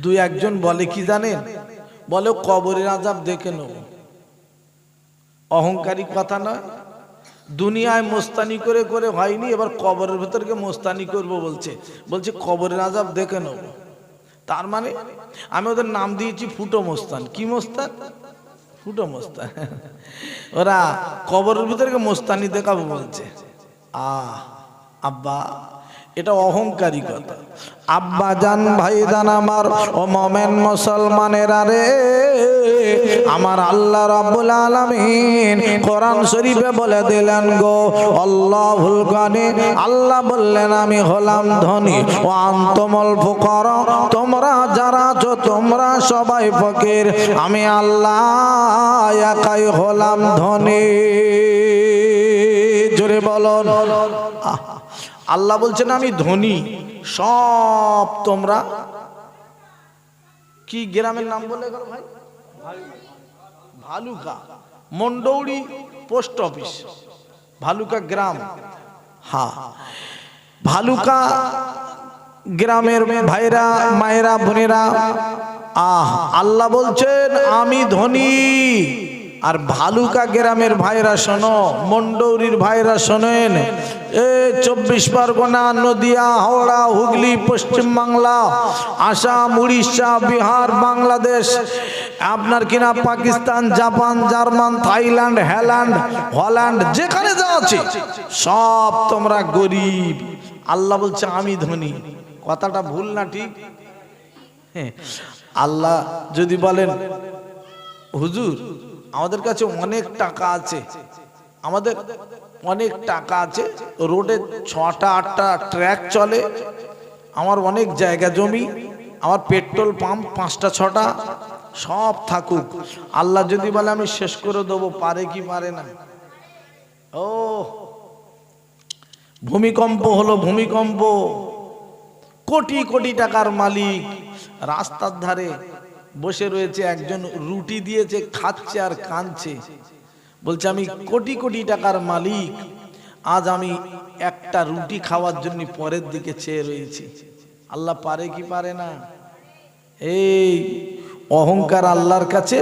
দুই একজন বলে কি জানেন, বলে কবরের আযাব দেখে নেব। অহংকারী কথা নয়, দুনিয়ায় মোস্তানি করে করে হয়নি, এবার কবরের ভেতরকে মোস্তানি করব বলছে, বলছে কবরের আযাব দেখে নেব। তার মানে আমি ওদের নাম দিয়েছি ফুটো মোস্তান। কি মোস্তান? ফুটো মোস্তান। ওরা কবরের ভিতরকে মোস্তানি দেখাবো বলছে। আব্বা, এটা অহংকারী কথা। আব্বা জান, ভাই জান আমার, ও মোমেন মুসলমানেরা রে, আমার আল্লাহ রাব্বুল আলামিন কোরআন শরীফে বলে দিলেন গো, আল্লাহুল গানি, আল্লাহ বললেন আমি হলাম ধনী, ও আনতুমুল ফুকারা, তোমরা যারা আছো তোমরা সবাই ফকির, আমি আল্লাহ একাই হলাম ধনী। জোরে বলুন। আল্লাহ বলছেন আমি ধনী, সব তোমরা। কি গ্রামের নাম বলে গেল ভাই? ভালুকা, মন্ডৌড়ি পোস্ট অফিস, ভালুকা গ্রাম। হ্যাঁ, ভালুকা গ্রামের ভাইরা, মায়েরা, বোনেরা, আল্লাহ বলছেন আমি ধনী। আর ভালুকা গ্রামের ভাইরা শোনো, মন্ডৌরির ভাইরা শোনেন, 24 পরগনা, নদিয়া, হাওড়া, হুগলি, পশ্চিম বাংলা, আসাম, উড়িষ্যা, বিহার, বাংলাদেশ, আপনার কিনা Pakistan, Japan, German, Thailand, Holland, যেখানে যা আছে সব তোমরা গরিব। আল্লাহ বলছে আমি ধনী। কথাটা ভুল না ঠিক? আল্লাহ যদি বলেন হুজুর আমাদের কাছে অনেক টাকা আছে, আমাদের অনেক টাকা আছে, রোডে 6টা 8টা ট্র্যাক চলে, আমার অনেক জায়গা জমি, আমার পেট্রোল পাম্প 5টা 6টা, সব থাকুক, আল্লাহ যদি বলে আমি শেষ করে দেবো, পারে কি পারে না? ও ভূমিকম্প হলো, ভূমিকম্প, কোটি কোটি টাকার মালিক রাস্তার ধারে বসে রয়েছে, একজন রুটি দিয়েছে, খাচ্ছে আর কাঁদছে, বলছে আমি কোটি কোটি টাকার মালিক, আজ আমি একটা রুটি খাওয়ার জন্য পরের দিকে চেয়ে রয়েছি। আল্লাহ পারে কি পারে না? এই অহংকার আল্লাহর কাছে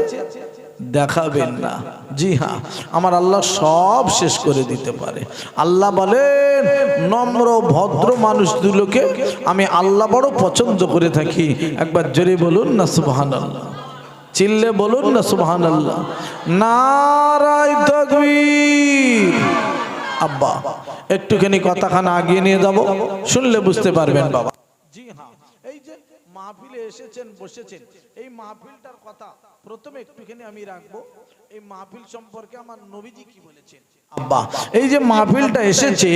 দেখাবেন না। জি হ্যাঁ, আমার আল্লাহ সব শেষ করে দিতে পারে। আল্লাহ বলেন নম্র ভদ্র মানুষগুলোকে আমি আল্লাহ বড় পছন্দ করে থাকি। একবার জোরে বলুন না সুবহানাল্লাহ, চিল্লে বলুন না সুবহানাল্লাহ, নারায়ে তাকবীর। আব্বা একটুখানি কথাখানা আগিয়ে নিয়ে যাব, শুনলে বুঝতে পারবেন বাবা। জি হ্যাঁ, এই যে মাহফিলে এসেছেন, বসেছেন, এই মাহফিলটার কথা প্রথমে একটুখানি আমি রাখবো। এই মাহফিল সম্পর্কে আমার নবীজি কি বলেছেন? আব্বা এই যে মাহফিলটা এসেছে,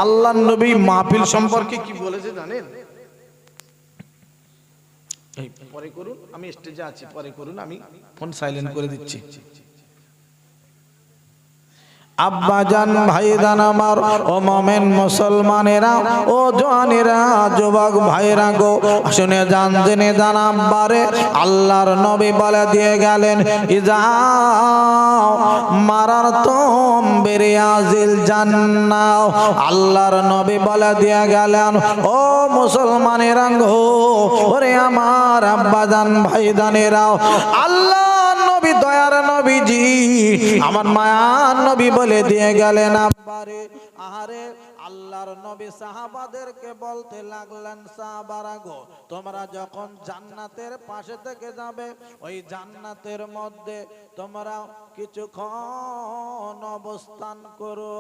আল্লাহর নবী মাহফিল সম্পর্কে কি বলেছে জানেন? এই পরে করুন, আমি স্টেজে আছি, পরে করুন, আমি ফোন সাইলেন্ট করে দিচ্ছি। আব্বা জান, ভাই জান আমার, ও মোমেন মুসলমানেরা, ও জওয়ানেরা, যুবক ভাইরা গো, শুনে জান, জেনে জান আব্বারে, আল্লাহর নবী বলে দিয়ে গেলেন ইজা মারারতুম বিরিয়াজিল জান্নাহ। আল্লাহর নবী বলে দিয়ে গেলেন ও মুসলমানেরা গো, ওরে আমার আব্বা জান, ভাই জানেরা, আল্লাহ নবী, দয়ার নবীজি, আমার মায়ার নবী বলে দিয়ে গেলেন আব্বারে, আহারে, আল্লাহর নবী সাহাবাদেরকে বলতে লাগলেন, সাহাবারা গো, তোমরা যখন জান্নাতের পাশে থেকে যাবে, ওই জান্নাতের মধ্যে তোমরা কিছুক্ষণ অবস্থান করো।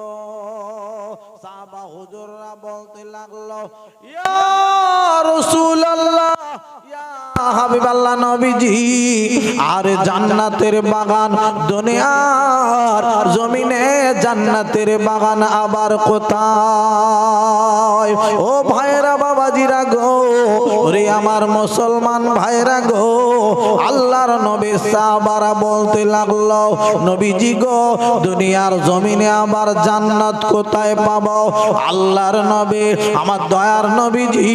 সাহাবা হুজুররা বলতে লাগলো, ইয়া রাসূলুল্লাহ, ইয়া হাবিবাল্লাহ নবীজি, আর জান্নাতের বাগান, দুনিয়ার জমিনে জান্নাতের বাগান আবার কোথায়? ও ভাইরা, বাবাজিরা গো, ওরে আমার মুসলমান ভাইরা গো, আল্লাহর নবী সাহাবারা বলতে লাগলো, নবীজি গো, দুনিয়ার জমিনে আবার জান্নাত কোথায় পাবো? আল্লাহর নবী, আমার দয়ার নবীজি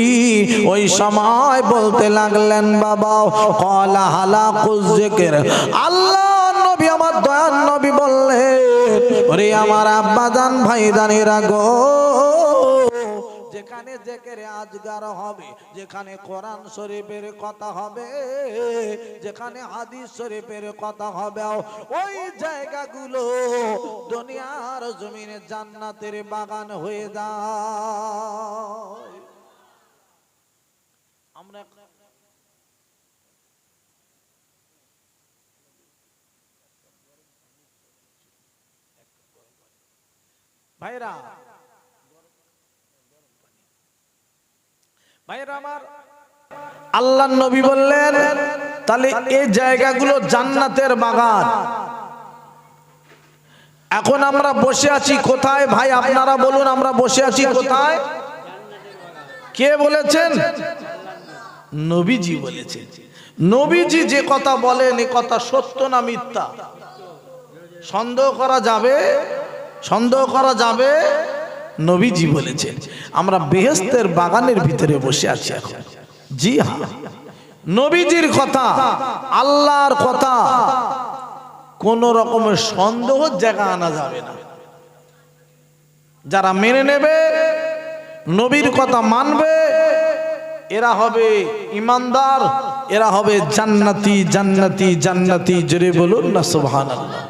ওই সময় বলতে লাগলেন, বাবা ক্বালা হালাকুজ যিকর। আল্লাহ নবী, আমার দয়ার নবী বললেন, ওরে আমার আব্বা জান, ভাই জানেরা গো, যে যেখানে জিকিরে আজগার হবে, যেখানে কোরআন শরীফের কথা হবে, যেখানে হাদিস শরীফের কথা হবে, ওই জায়গাগুলো দুনিয়ার জমিনে জান্নাতের বাগান হয়ে যায়। আমরা ভাইরা আমার আল্লাহর নবী বললেন তাহলে এই জায়গাগুলো জান্নাতের বাগান। এখন আমরা বসে আছি কোথায় ভাই? আপনারা বলুন, আমরা বসে আছি কোথায়? কে বলেছেন? নবীজি বলেছেন। নবীজি যে কথা বলেন এ কথা সত্য না মিথ্যা? সন্দেহ করা যাবে? সন্দেহ করা যাবে? নবীজি বলেছেন আমরা বেহেশতের বাগানের ভিতরে বসে আছি এখন। জি হ্যাঁ, নবীজির কথা, আল্লাহর কথা কোন রকমের সন্দেহের জায়গা আনা যাবে না। যারা মেনে নেবে, নবীর কথা মানবে, এরা হবে ইমানদার, এরা হবে জান্নাতি জান্নাতি জান্নাতি। জোরে বলুন না সুবহানাল্লাহ।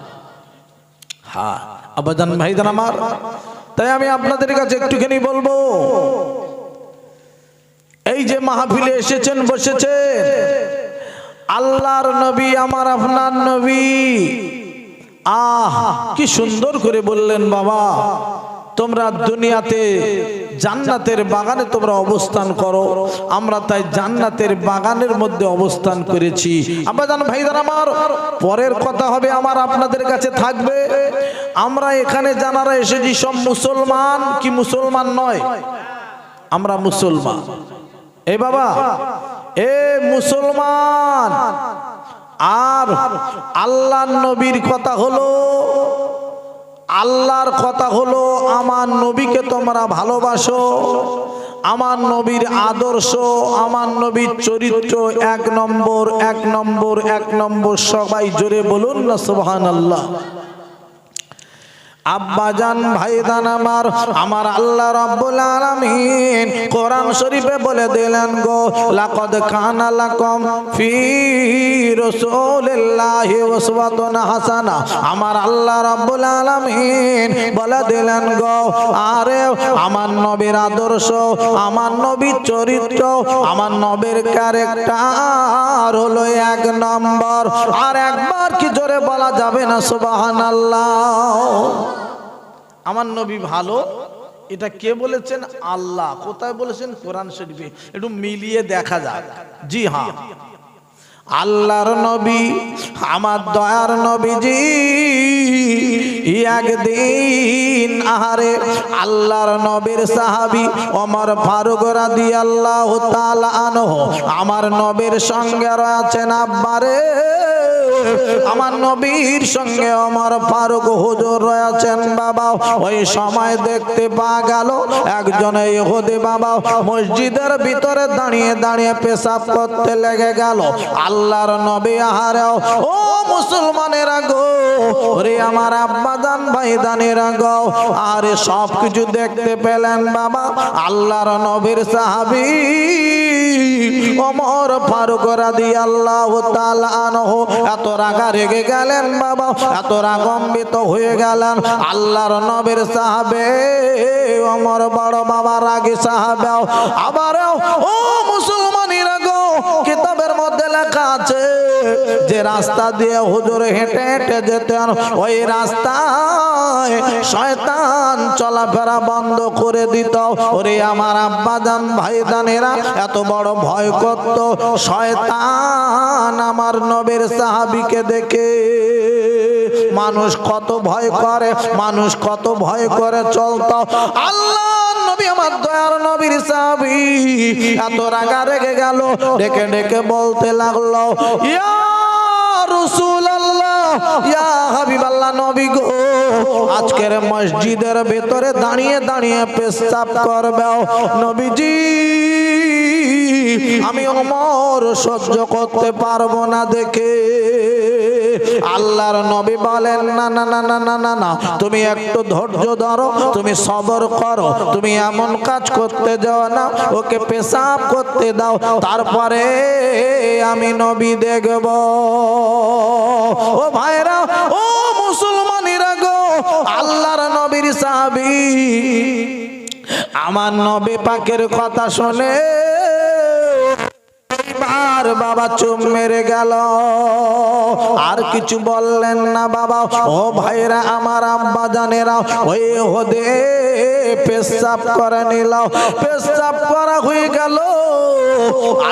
হ্যাঁ আবাজান ভাইজান আমার, তাই আমি আপনাদের কাছে একটুখানি বলবো, এই যে মাহফিলে এসেছেন, বসেছেন, আল্লাহর নবী, আমার আপনার নবী, কি সুন্দর করে বললেন, বাবা তোমরা দুনিয়াতে জান্নাতের বাগানে তোমরা অবস্থান করো। আমরা তাই জান্নাতের বাগানের মধ্যে অবস্থান করেছি। আব্বাজান ভাইজান আমার, পরের কথা হবে আমার আপনাদের কাছে থাকবে, আমরা এখানে যারা এসেছি সব মুসলমান কি মুসলমান নয়? আমরা মুসলমান। এ বাবা, এ মুসলমান। আর আল্লাহর নবীর কথা হলো, আল্লাহর কথা হলো আমার নবীকে তোমরা ভালোবাসো, আমার নবীর আদর্শ, আমার নবীর চরিত্র এক নম্বর, এক নম্বর, এক নম্বর। সবাই জোরে বলুন না সুবহানাল্লাহ। আব্বাজান ভাইজান আমার, আমার আল্লাহ রাব্বুল আলামিন কোরআন শরীফে বলে দিলেন গো, লাকাদ কানা লাকুম ফি রাসূলিল্লাহি উসওয়াতুন হাসানা। আমার আল্লাহ রাব্বুল আলামিন বলে দিলেন গো, আরে আমার নবীর আদর্শ, আমার নবীর চরিত্র, আমার নবীর ক্যারেক্টার হলো এক নম্বর। আর একবার কি জোরে বলা যাবে না সুবহানাল্লাহ? আমার নবী ভালো, এটা কে বলেছেন? আল্লাহ। কোথায় বলেছেন? কোরআন শরীফে। একটু মিলিয়ে দেখা যাক। জি হ্যাঁ, আল্লাহর নবী, আমার দয়ার নবীজি একদিন আহারে আল্লাহর নবীর সাহাবী ওমর ফারুক রাদিয়াল্লাহু তাআলা আনহু আমার নবীর সঙ্গে রয়েছেন। আব্বারে, আমার নবীর সঙ্গে ওমর ফারুক হুজুর রয়েছেন। বাবা, ওই সময় দেখতে পাওয়া গেল একজন ইহুদি বাবা মসজিদের ভিতরে দাঁড়িয়ে দাঁড়িয়ে পেশাব করতে লেগে গেল। আল্লাহর নবী আহারে, ও মুসলমানেরা গো, ওরে আমার আব্বাজান ভাইজানেরা গো, আরে সব কিছু দেখতে পেলেন বাবা। আল্লাহর নবীর সাহাবী ওমর ফারুক রাদিয়াল্লাহু তাআলা আনহু এত রাগা রেগে গেলেন বাবা, এত রাগান্বিত হয়ে গেলেন। আল্লাহর নবীর সাহাবে ওমর বড় বাবা রাগী সাহাবে। আবার ও মুসলমানেরা গো, কিতাবের মধ্যে লেখা আছে যে রাস্তা দিয়ে হুজুর হেঁটে হেঁটে যেতেন, ওই রাস্তায় শয়তান চলাফেরা বন্ধ করে দিত। ওরে আমার আব্বাজান ভাইজানেরা, এত বড় ভয় করত শয়তান আমার নবীর সাহাবীকে দেখে। মানুষ কত ভয় করে, মানুষ কত ভয় করে চলতো। আল্লাহ নবী, আমার দয়ার নবীর সাহাবী এত রাগা রেগে গেল, ডেকে ডেকে বলতে লাগলো, ইয়া রাসূলুল্লাহ, ইয়া হাবিবাল্লাহ, নবী গো, আজকের মসজিদের ভিতরে দাঁড়িয়ে দাঁড়িয়ে পেশাব করবে। নবীজি, আমি ওমর সহ্য করতে পারবো না দেখে। আল্লাহর নবী বলেন না না না না না না না, তুমি একটু ধৈর্য ধরো, তুমি সবর করো, তুমি এমন কাজ করতে যাও না, ওকে পেশাব করতে দাও, তারপরে আমি নবী দেখব। ও ভাইরা, ও মুসলমানেরা গো, আল্লাহর নবীর সাহাবী আমার নবী পাকের কথা শুনে আর বাবা চুপ মেরে গেল, আর কিছু বললেন না বাবা। ও ভাইরা আমার, আব্বা জানেরা, ওই হদে পেশাব করে নিল, পেশাব করা হয়ে গেল।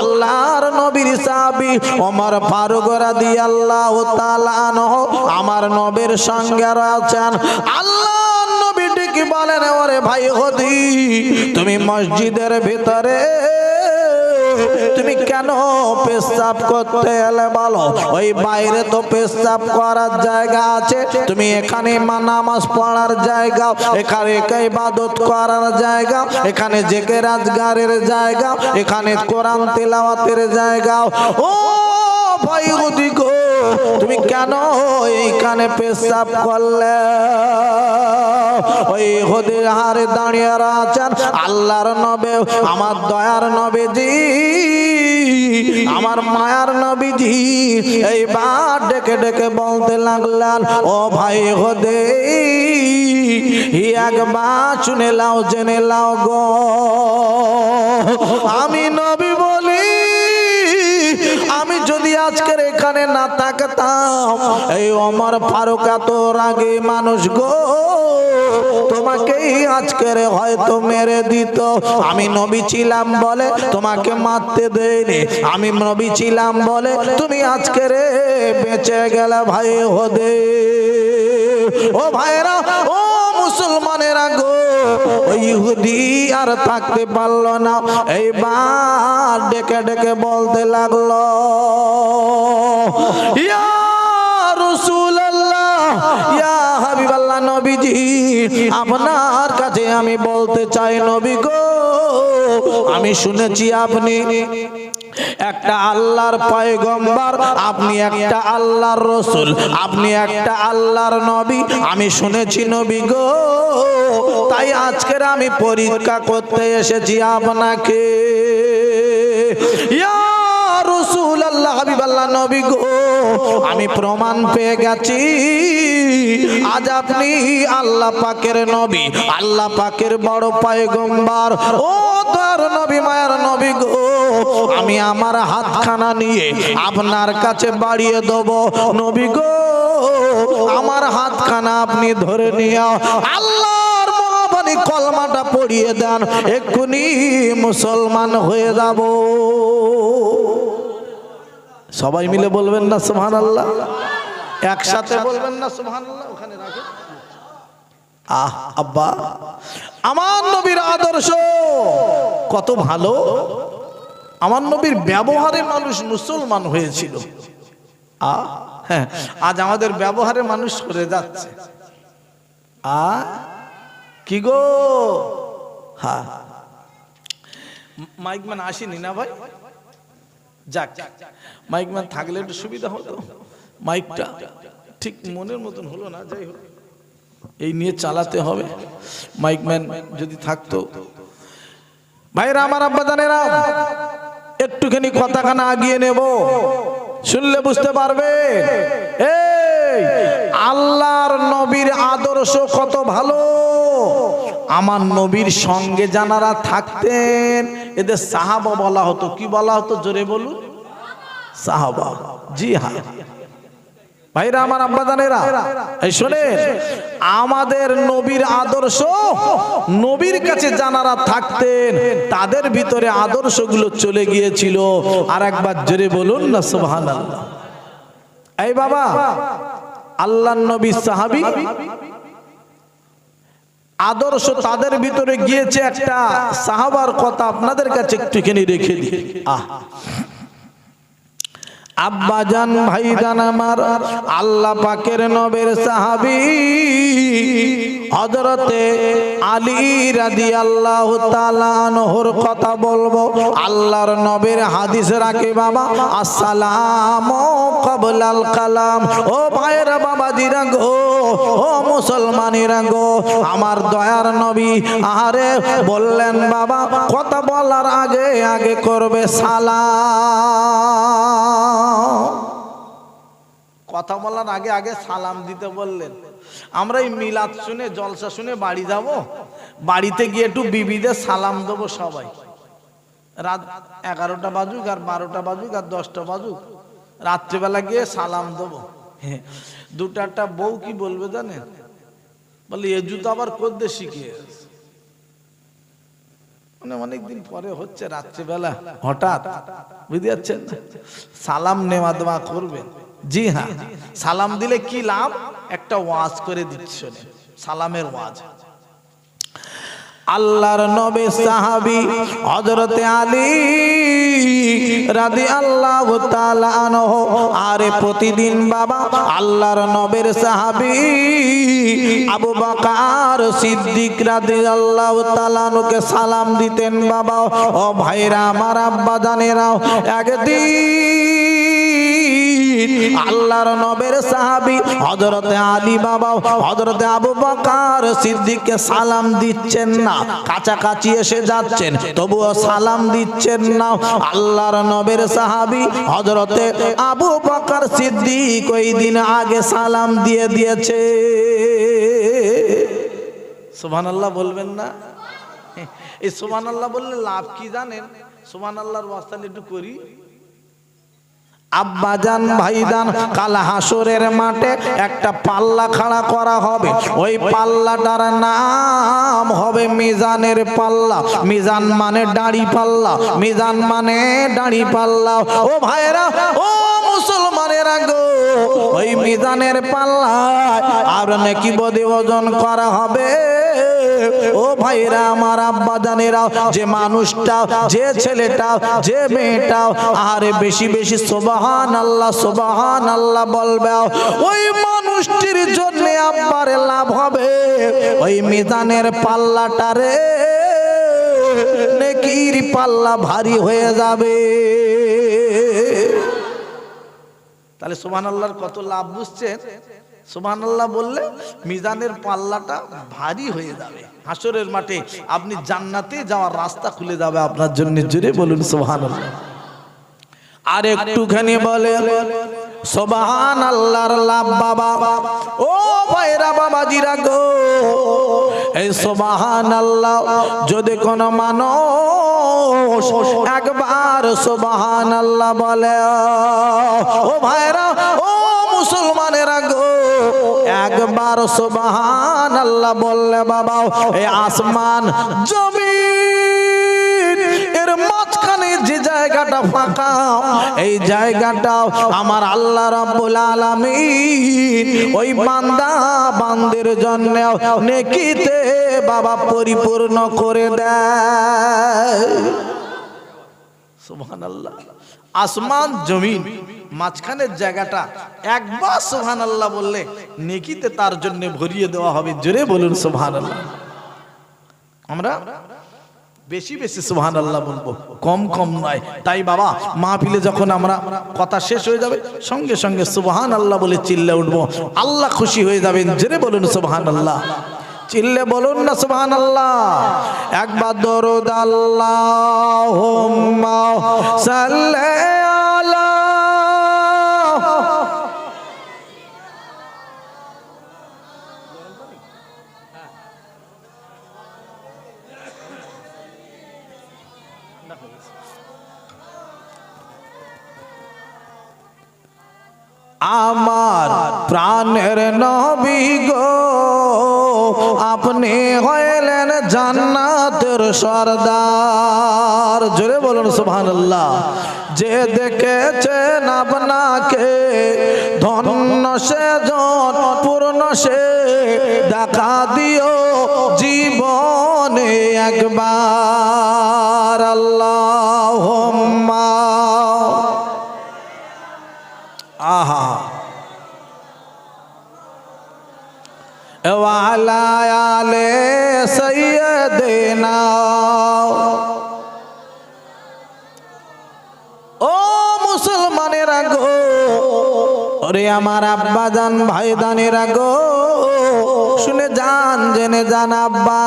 আল্লাহর নবীর সাহাবী ওমর ফারুক রাদিয়াল্লাহু তাআলা আনহু আমার নবীর সঙ্গে আছেন। আল্লাহর নবী ডেকে বলেন, ওরে ভাই হদি, তুমি মসজিদের ভিতরে তুমি কেন পেশাব করতে এলে বলো? ওই বাইরে তো পেশাব করার জায়গা আছে, তুমি এখানে নামাজ পড়ার জায়গা, এখানে ইবাদত করার জায়গা, এখানে জিকির আজকারের জায়গা, এখানে কোরআন তিলাওয়াতের জায়গা। ও ভাই গো, তুমি কেন এইখানে পেশাব করলে? ওই হদির হারে দাঁড়িয়ে আছেন আল্লাহর নবী, আমার দয়ার নবীজি, আমার মায়ার নবীজি। এইবার ডেকে ডেকে বলতে লাগলেন, ও ভাই হদে, একবার শুনে লাও, জেনে লাও গো, আমি নবী বলি, আমি যদি আজকের এখানে না থাকতাম, এই ওমর ফারুক এত রাগী মানুষ গো, তোমাকেই আজকের হয়তো মেরে দিত। আমি নবী ছিলাম বলে তোমাকে মারতে দেয়নি, আমি নবী ছিলাম বলে তুমি আজকের বেঁচে গেলে ভাই হদে। ও ভাইরা, ও মুসলমানেরা গো, ওই ইহুদি আর থাকতে পারলো না, এইবার ডেকে ডেকে বলতে লাগলো, ইয়া রাসূলুল্লাহ, ইয়া হাবিবাল্লাহ, নবীজি আপনার কাছে আমি বলতে চাই, নবী গো, আমি শুনেছি আপনি একটা আল্লাহর পয়গম্বর, আপনি একটা আল্লাহর রাসূল, আপনি একটা আল্লাহর নবী, আমি শুনেছি নবী গো, তাই আজকের আমি পরীক্ষা করতে এসেছি আপনাকে। ইয়া রাসূলুল্লাহ, হাবিবাল্লাহ, নবী গো, আমি প্রমাণ পেয়ে গেছি আজ আপনি আল্লাহ পাকের নবী, আল্লাহ পাকের বড় পয়গম্বর। ও তার নবী, মায়ার নবী গো, আমি আমার হাতখানা নিয়ে আপনার কাছে বাড়িয়ে দেব, নবী গো, আমার হাতখানা আপনি ধরে নিয়ে আল্লাহর মহাবাণী কলমাটা পড়িয়ে দেন, এক্ষুনি মুসলমান হয়ে যাব। সবাই মিলে বলবেন না সুবহানাল্লাহ? একসাথে বলবেন না সুবহানাল্লাহ? ওখানে রাখে। আব্বা, আমার নবীর আদর্শ কত ভালো, আমার নবীর ব্যবহারে মানুষ মুসলমান হয়েছিল। হ্যাঁ, আজ আমাদের ব্যবহারে মানুষ সরে যাচ্ছে। কি গো, হ্যাঁ, মাইকম্যান আসেনি না ভাই? যাক, মাইকম্যান থাকলে একটু সুবিধা হতো। মাইকটা ঠিক মনের মতন হলো না, যাই হোক, এই নিয়ে চালাতে হবে। মাইকম্যান যদি থাকতো। ভাইরা আমার, আব্বা জানেরা, একটুখানি কথাখানা আগিয়ে নেব, শুনলে বুঝতে পারবে এই আল্লাহর নবীর আদর্শ কত ভালো। আমার নবীর সঙ্গে যারা থাকতেন এদের সাহাবা বলা হতো। কি বলা হতো? জোরে বলুন। সাহাবা। জি হ্যাঁ ভাইরা আমার, আব্বা জানেরা, এই শোনেন, আমাদের নবীর আদর্শ, নবীর কাছে যারা থাকতেন তাদের ভিতরে আদর্শগুলো চলে গিয়েছিল। আর একবার জোরে বলুন না সুবহানাল্লাহ। এই বাবা, আল্লাহর নবী সাহাবী, আদর্শ তাদের ভিতরে গিয়েছে। একটা সাহাবার কথা আপনাদের কাছে একটুখানি রেখে দিই। আব্বাজান ভাইজান আমার, আল্লাহ পাকের নবের সাহাবী হযরতে আলী রাদিয়াল্লাহু তাআলা আনহুর কথা বলবো। আল্লাহর নবের হাদিস রাখে বাবা, আসসালামু ক্বাবলাল কালাম। ও ভাইরা বাবাজিরা গো, ও মুসলমানেরা গো, আমার দয়ার নবী আহারে বললেন বাবা কথা বলার আগে আগে করবে সালাম। কথা বলার আগে আগে সালাম দিতে বললেন। আমরা এই মিলাদ শুনে জলসা শুনে বাড়ি যাব, বাড়িতে গিয়ে একটু বিবিদের সালাম দেবো সবাই। রাত 11টা বাজুক আর 12টা বাজুক আর 10টা বাজুক, রাত্রিবেলা গিয়ে সালাম দেবো। দুটা বউ কি বলবে জানেন? বলে এ জুতো আবার করতে শিখে, মানে অনেকদিন পরে হচ্ছে রাত্রিবেলা হঠাৎ, বুঝতে পারছেন? সালাম নেওয়া দেওয়া করবেন। জি হ্যাঁ, সালাম দিলে কি লাভ? একটা ওয়াজ করে দিচ্ছে, সালামের ওয়াজ। আল্লাহর নবী সাহাবী হযরতে আলী রাদিয়াল্লাহু তাআলা আনহু আরে প্রতিদিন বাবা আল্লাহর নবীর সাহাবী আবু বকর সিদ্দিক রাদিয়াল্লাহু তাআলা আনহুকে সালাম দিতেন বাবা। ও ভাইরা আমার, আব্বা জানেরাও, একদিন আল্লাহর নবীর সাহাবী হযরতে আলী বাবা হযরতে আবু বকর সিদ্দিককে সালাম দিচ্ছেন না, কাছাকাছি এসে যাচ্ছেন তবুও সালাম দিচ্ছেন না। আল্লাহর নবীর সাহাবী হযরতে আবু বকর সিদ্দিক ওই দিন আগে সালাম দিয়ে দিয়েছে। সুবহানাল্লাহ বলবেন না? এই সুবহানাল্লাহ বললে লাভ কি জানেন? সুবহানাল্লাহর ওয়াস্তা একটু করি। আব্বাজান ভাইজান, কাল হাসরের মাঠে একটা পাল্লা খাড়া করা হবে। ওই পাল্লাটার নাম হবে মিজানের পাল্লা। মিজান মানে দাড়ি পাল্লা, মিজান মানে দাড়ি পাল্লা। ও ভাইরা, ও মুসলমানেরা গো, ওই মিজানের পাল্লায় আর নাকি বদে ওজন করা হবে। ও ভাইরা আমার, আব্বা জানেরা, যে মানুষটা, যে ছেলেটা, যে মেয়েটা আরে বেশি বেশি সুবহানাল্লাহ সুবহানাল্লাহ বলবে, ওই মানুষটির জন্য আব্বার লাভ হবে। ওই মিজানের পাল্লাটারে নেকির পাল্লা ভারী হয়ে যাবে। তাহলে সুবহানাল্লাহর কত লাভ বুঝছেন? সুবহানাল্লাহ বললে মিজানের পাল্লাটা ভারী হয়ে যাবে। হাসরের মাঠে আপনি জান্নাতে যাওয়ার রাস্তা খুলে যাবে আপনার জন্য। জোরে বলুন সুবহানাল্লাহ। আর একটুখানি বলে সুবহানাল্লাহর লাভ বাবা। ও ভাইরা বাবাজিরা গো, এই সুবহানাল্লাহ যদি কোন মানুষ একবার সুবহানাল্লাহ বলে, ও ভাইরা, ও মুসলমানেরা গো, একবার সুবহানাল্লাহ বললে বাবা, এই আসমান জমিন এর মাঝখানে যে জায়গাটা ফাঁকা, এই জায়গাটাও আমার আল্লাহ রাব্বুল আলামিন ওই বান্দা বান্দের জন্য নেকিতে বাবা পরিপূর্ণ করে দেয়। সুবহানাল্লাহ। আসমান জমিন মাঝখানের জায়গাটা একবার সুবহানাল্লাহ বললে নেকিতে তার জন্য ভরিয়ে দেওয়া হবে। জোরে বলুন সুবহানাল্লাহ। আমরা বেশি বেশি সুবহানাল্লাহ বলবো, কম কম নয়। তাই বাবা মাহফিলে যখন আমরা কথা শেষ হয়ে যাবে সঙ্গে সঙ্গে সুবহানাল্লাহ বলে চিল্লে উঠবো, আল্লাহ খুশি হয়ে যাবেন। জোরে বলুন সুবহানাল্লাহ। চিল্লে বলুন না সুবহানাল্লাহ। একবার দরুদ আল্লাহুম্মা সাল্লি আলা আমার প্রাণের নবী গো, আপনি হইলেন জান্নাতের সরদার। জোরে বলুন সুবহানাল্লাহ। যে দেখেছেন আপনাকে ধন্য সে জন পূর্ণ সে দেখা দিও জীবনে একবার। আল্লাহুম্মা আলা আলে সাইয়্যিদিনা। ও মুসলমানেরা গো, ওরে আমার আব্বা জান ভাইদানেরা গো, শুনে যান জেনে যান আব্বা।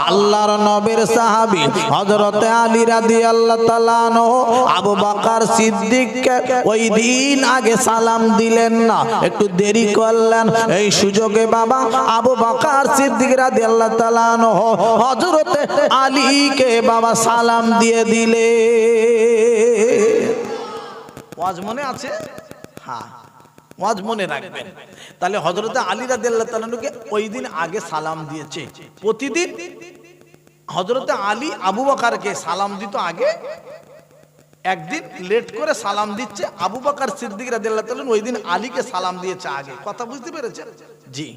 আল্লাহর নবীর সাহাবী হযরত আলী রাদিয়াল্লাহু তাআলা আনহু আবু বকর সিদ্দিককে ওই দিন আগে সালাম দিলেন না, একটু দেরি করলেন। এই সুযোগে বাবা আবু বকর সিদ্দিক রাদিয়াল্লাহু তাআলা আনহু হযরত আলীকে বাবা সালাম দিয়ে দিলে। ওয়াজ মনে আছে? হ্যাঁ, ওয়াজ মনে রাখবেন। তাহলে হযরত আলী রাদিয়াল্লাহু তাআলা কে ওই দিন আগে সালাম দিয়েছে। প্রতিদিন হযরত আলী আবু বকরকে সালাম দিত আগে, একদিন লেট করে সালাম দিচ্ছে আবু বকর সিদ্দিক রাদিয়াল্লাহু তাআলা, ওই দিন আলীকে সালাম দিয়েছে আগে। কথা বুঝতে পেরেছেন? জি।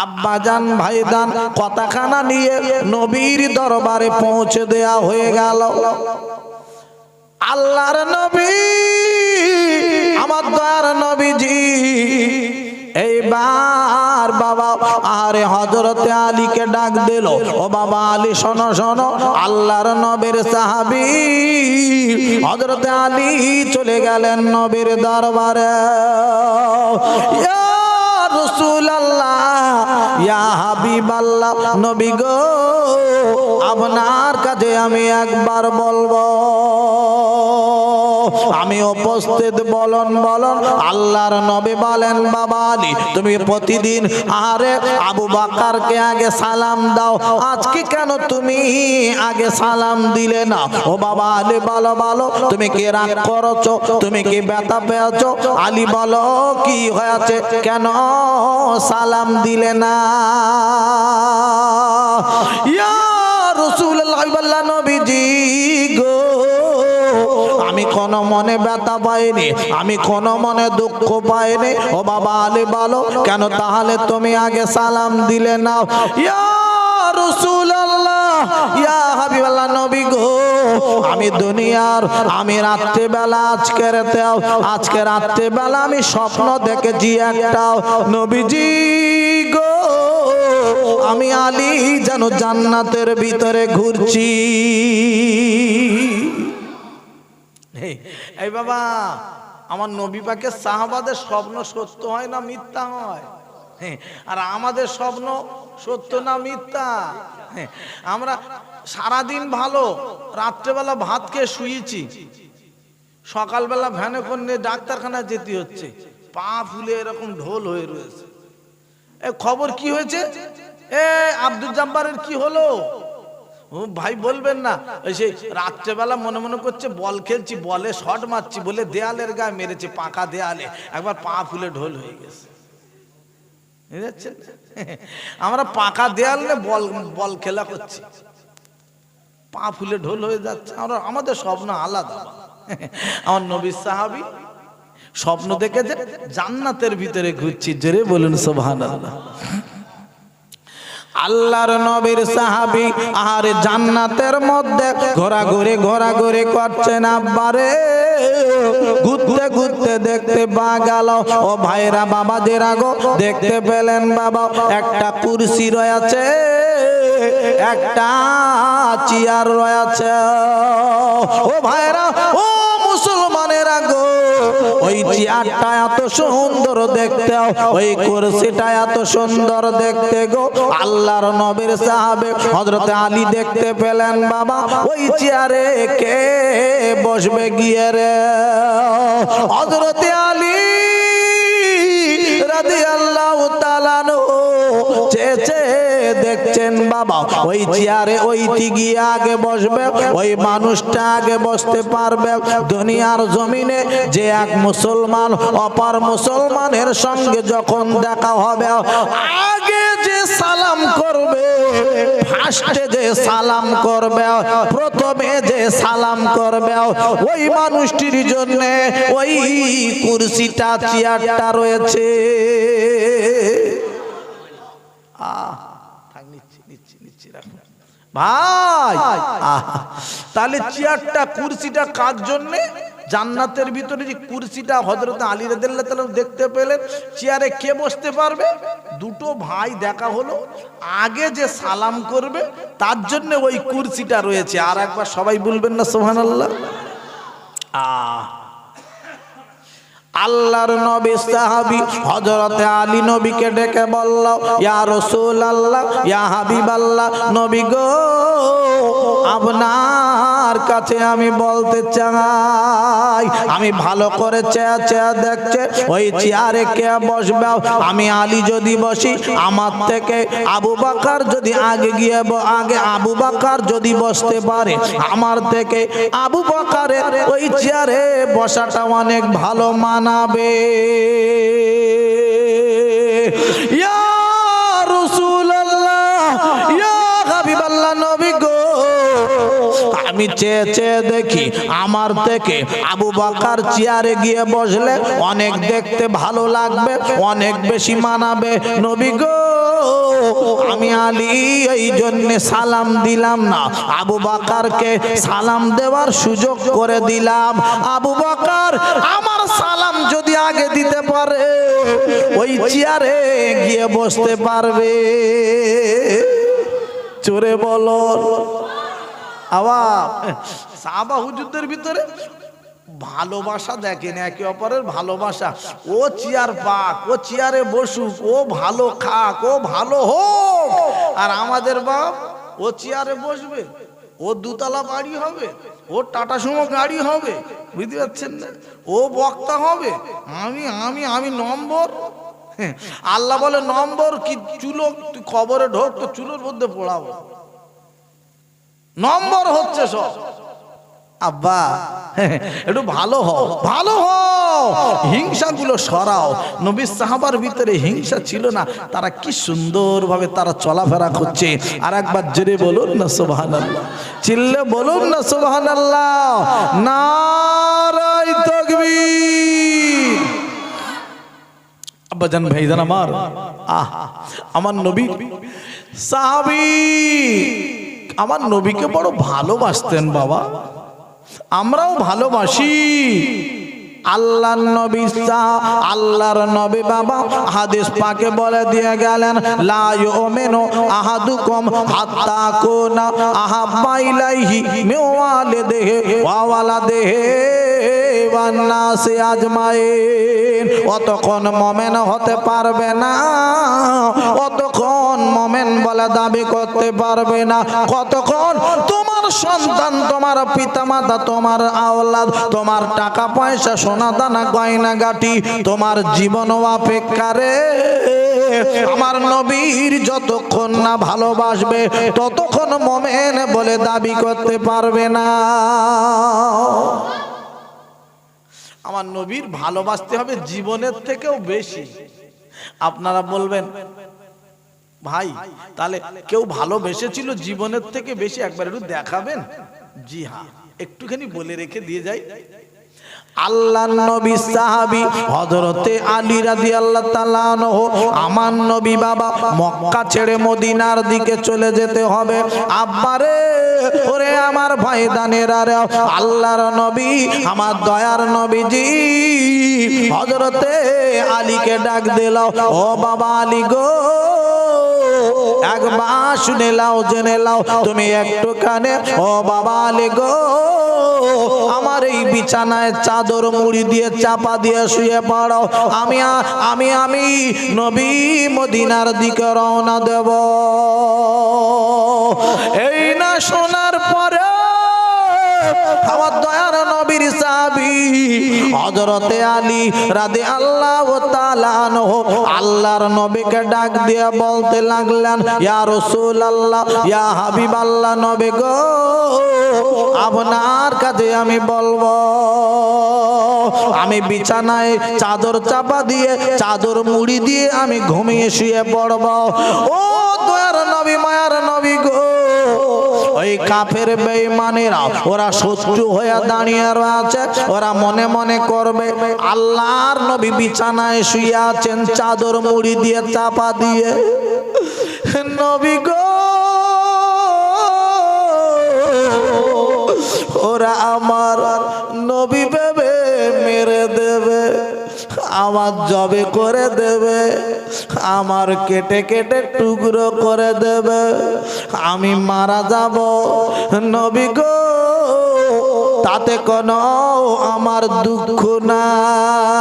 আব্বাজান ভাইদান কথাখানা নিয়ে নবীর দরবারে পৌঁছে দেয়া হয়ে গেল। আল্লাহর নবী আমার দয়ার নবীজি এইবার বাবা আরে হযরতে আলীকে ডাক দিল। ও বাবা আলী শোনো শোনো, আল্লাহর নবীর সাহাবী হযরতে আলী চলে গেলেন নবীর দরবারে। ইয়া রাসূলুল্লাহ, ইয়া হাবিবাল্লাহ, নবী গো আপনার কাছে আমি একবার বলবো। আমি উপস্থিত, বলন বলন। আল্লাহর নবী বলেন, বাবা আলী তুমি প্রতিদিন আরে আবু বকরকে আগে সালাম দাও, আজকে কেন তুমি আগে সালাম দিলে না? ও বাবা আলী বলো বলো, তুমি কি রাগ করছো? তুমি কি ব্যথা পেয়েছো? আলী বলো কি হয়েছে, কেন সালাম দিলে না? ইয়া রাসূলুল্লাহ বললেন, নবীজি গো আমি কোন মনে ব্যথা পাইনি, আমি কোন মনে দুঃখ পাইনি। ও বাবা আলী বলো কেন তাহলে তুমি আগে সালাম দিলে না? ইয়া রাসূলুল্লাহ, ইয়া হাবিবাল্লাহ, নবী গো আমি দুনিয়ার আমি রাত্রে বেলা আজকে রাত্রে বেলা আমি স্বপ্ন দেখেছি একটা, নবীজি গো আমি আলী যেন জান্নাতের ভিতরে ঘুরছি। এই বাবা আমার নবী পাকের সাহাবাদের স্বপ্ন সত্য হয় না মিথ্যা হয়? আর আমাদের স্বপ্ন সত্য না মিথ্যা? আমরা সারাদিন ভালো, রাত্রেবেলা ভাত খেয়ে শুয়েছি, সকালবেলা ভ্যানে করে ডাক্তারখানায় যেতে হচ্ছে, পা ফুলে এরকম ঢোল হয়ে রয়েছে। এ খবর কি হয়েছে? এ আব্দুল জব্বারের কি হলো? ও ভাই বলবেন না, সেই রাত্রেবেলা মনে মনে করছে বল খেলছি, বলে শট মারছি বলে দেয়ালের গায়ে মেরেছে, পাকা দেয়ালে, একবার পা ফুলে ঢোল হয়ে গেছে। আমরা পাকা দেয়ালে বল খেলা করছি, পা ফুলে ঢোল হয়ে যাচ্ছে। আমাদের স্বপ্ন আলাদা। আমার নবী সাহাবী স্বপ্ন দেখেছে জান্নাতের ভিতরে ঘুরছি, জোরে বলুন সুবহানাল্লাহ। আল্লাহর নবীর সাহাবী আর জান্নাতের মধ্যে ঘোরাঘুরি করছেন। আব্বারে ঘুরতে ঘুরতে দেখতে পা গেল, ও ভাইরা বাবাজিরা গো দেখতে পেলেন বাবা একটা কুরসি রয়েছে, একটা চেয়ার রয়েছে। ও ভাইরা, ও মুসলমানেরা গো, ওই চেয়ারটা এত সুন্দর দেখতে, ওই কুরসিটা এত সুন্দর দেখতে গো। আল্লাহর নবীর সাহাবে হযরত আলী দেখতে পেলেন বাবা ওই চেয়ারে কে বসবে গিয়ে রে? হযরত আলী রাদিয়াল্লাহু তাআলা চেয়ে দেখছেন বাবা ওই চেয়ারে ওইটি গিয়ে আগে বসবে, ওই মানুষটা আগে বসতে পারবে। দুনিয়ার জমিনে যে এক মুসলমান অপর মুসলমানের সঙ্গে যখন দেখা হবে, আগে যে সালাম করবে, ফার্স্টে যে সালাম করবে, প্রথমে যে সালাম করবে, ওই মানুষটির জন্য ওই কুরসিটা চেয়ারটা রয়েছে। ভাই তাহলে চেয়ারটা কুরসিটা কার জন্য? জান্নাতের ভিতরে যে কুরসিটা হযরত আলী রাদিয়াল্লাহু তাআলা দেখতে পেলেন, চেয়ারে কে বসতে পারবে? দুটো ভাই দেখা হলো, আগে যে সালাম করবে তার জন্য ওই কুরসিটা রয়েছে। আর একবার সবাই বলবেন না সুবহানাল্লাহ। আল্লাহর নবী সাহাবী হযরতে আলী নবীকে ডেকে বলল, ইয়া রাসূলুল্লাহ, ইয়া হাবিবাল্লাহ, নবী গো, আপনার কাছে আমি বলতে চাই, আমি ভালো করে চেয়ে দেখছে ওই চেয়ারে কে বসবে। আমি আলী যদি বসি, আমার থেকে আবু বকর যদি আগে গিয়ে আবু বকর যদি বসতে পারে, আমার থেকে আবু বকরের ওই চেয়ারে বসাটা অনেক ভালো মানাবে। ইয়া রাসূলুল্লাহ, ইয়া হাবিবাল্লাহ, নবী গো, আমি চেয়ে দেখি আমার থেকে আবু বকর চেয়ারে গিয়ে বসলে অনেক দেখতে ভালো লাগবে, অনেক বেশি মানাবে। নবী গো, আমি আলী এই জন্য সালাম দিলাম না, আবু বকরকে সালাম দেওয়ার সুযোগ করে দিলাম। আবু বকর আমার সালাম যদি আগে দিতে পারে, ওই চেয়ারে গিয়ে বসতে পারবে। চোরে বলো আবার সাহাবা হুজুরদের ভিতরে ভালোবাসা দেখেন, একে অপরের ভালোবাসা। ও চেয়ার পাক, ও চেয়ারে বসুক, ও ভালো খাক, ও ভালো হোক, আর আমাদের বাপ ও চেয়ারে বসবে, ও দুতলা বাড়ি হবে, ও টাটা সুমো গাড়ি হবে, বুঝতে পারছেন না, ও বক্তা হবে, আমি আমি আমি নম্বর। আল্লাহ বলে নম্বর কি? চুলো তুই কবরে ঢোক, তো চুলোর মধ্যে পড়াবো, নম্বর হচ্ছে সব। আব্বা একটু ভালো হও, ভালো হও, হিংসাগুলো সরাও। নবী সাহাবার ভিতরে হিংসা ছিল না, তারা কি সুন্দরভাবে তারা চলাফেরা করছে। আর একবার জোরে বলুন না সুবহানাল্লাহ, চিল্লে বলুন না সুবহানাল্লাহ, নারায়ে তাকবীর। আব্বাজান ভাইজান আমার, আমার নবী সাহাবী আমার নবীকে বড় ভালোবাসতেন বাবা, আমরাও ভালোবাসি। আল্লাহর নবী আল্লাহর নবী বাবা হাদিস পাকে বলে দিয়ে গেলেন, লা ইউমিনু আহাদুকুম হাত্তা কুনা আহাব্বা ইলাইহি মিন ওয়ালিদিহি ওয়া ওয়ালাদিহি ওয়ান নাসি আজমাইন। অতক্ষণ মুমিন হতে পারবে না, অতক্ষণ মুমিন বলে দাবি করতে পারবে না, কতক্ষণ তোমার সন্তান, তোমার পিতামাতা, তোমার আওলাদ, তোমার টাকা পয়সা, সোনা দানা গয়না গাটি, তোমার জীবন অপেক্ষারে আমার নবীর যতক্ষণ না ভালোবাসবে ততক্ষণ মুমিন বলে দাবি করতে পারবে না। আমার নবীর ভালোবাসতে হবে জীবনের থেকেও বেশি। আপনারা বলবেন ভাই তাহলে কেউ ভালোবেসেছিল জীবনের থেকে বেশি, একবার একটু দেখাবেন? জি হ্যাঁ, একটুখানি বলে রেখে দিয়ে যাই। আল্লাহর নবী সাহাবী হযরতে আলী রাদিয়াল্লাহু তাআলা আনহু, আমার নবী বাবা মক্কা ছেড়ে মদিনার দিকে চলে যেতে হবে। আব্বারে, ওরে আমার ভাইদানেরা রে, আল্লাহর নবী আমার দয়ার নবীজি হযরতে আলীকে ডাক দিল, ও বাবা আলী গো, একবার শুনে লাও, জেনে লাও, তুমি একটু কানে, ও বাবা আলী গো, আমার এই বিছানায় চাদর মুড়ি দিয়ে চাপা দিয়ে শুয়ে পড়ো, আমি নবী মদিনার দিকে রওনা দেব। এই না শোনার পরে আমার দয়ার নবীর সাহাবী হযরতে আলী রাদিয়াল্লাহু তাআলা আনহু আল্লাহর নবীকে ডাক দিয়ে বলতে লাগলেন, ইয়া রাসূলুল্লাহ, ইয়া হাবিবাল্লাহ, নবী গো, আপনার কাছে আমি বলবো, আমি বিছানায় চাদর চাপা দিয়ে, চাদর মুড়ি দিয়ে আমি ঘুমিয়ে শুয়ে পড়ব। ও দয়ার নবী, মায়ার নবী গো, ওই কাফের বেঈমানেরা ওরা শত্রু হয়ে দাঁড়িয়ে আছে, ওরা মনে মনে করবে আল্লাহর নবী বিছানায় শুয়ে আছেন চাদর মুড়ি দিয়ে চাপা দিয়ে, নবী গো, ওরা আমার নবী ভেবে আমার জবে করে দেবে, আমার কেটে কেটে টুকরো করে দেবে, আমি মারা যাব নবী গো, তাতে কোনো আমার দুঃখ নাই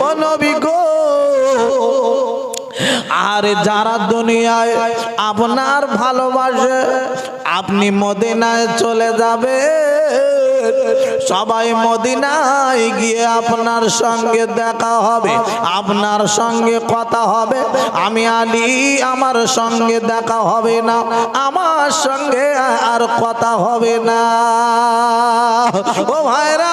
ও নবী গো। আর যারা দুনিয়ায় আপনার ভালোবাসে, আপনি মদিনায় চলে যাবে, সবাই মদিনায় গিয়ে আপনার সঙ্গে দেখা হবে, আপনার সঙ্গে কথা হবে। আমি আলী আমার সঙ্গে দেখা হবে না, আমার সঙ্গে আর কথা হবে না। ও ভাইরা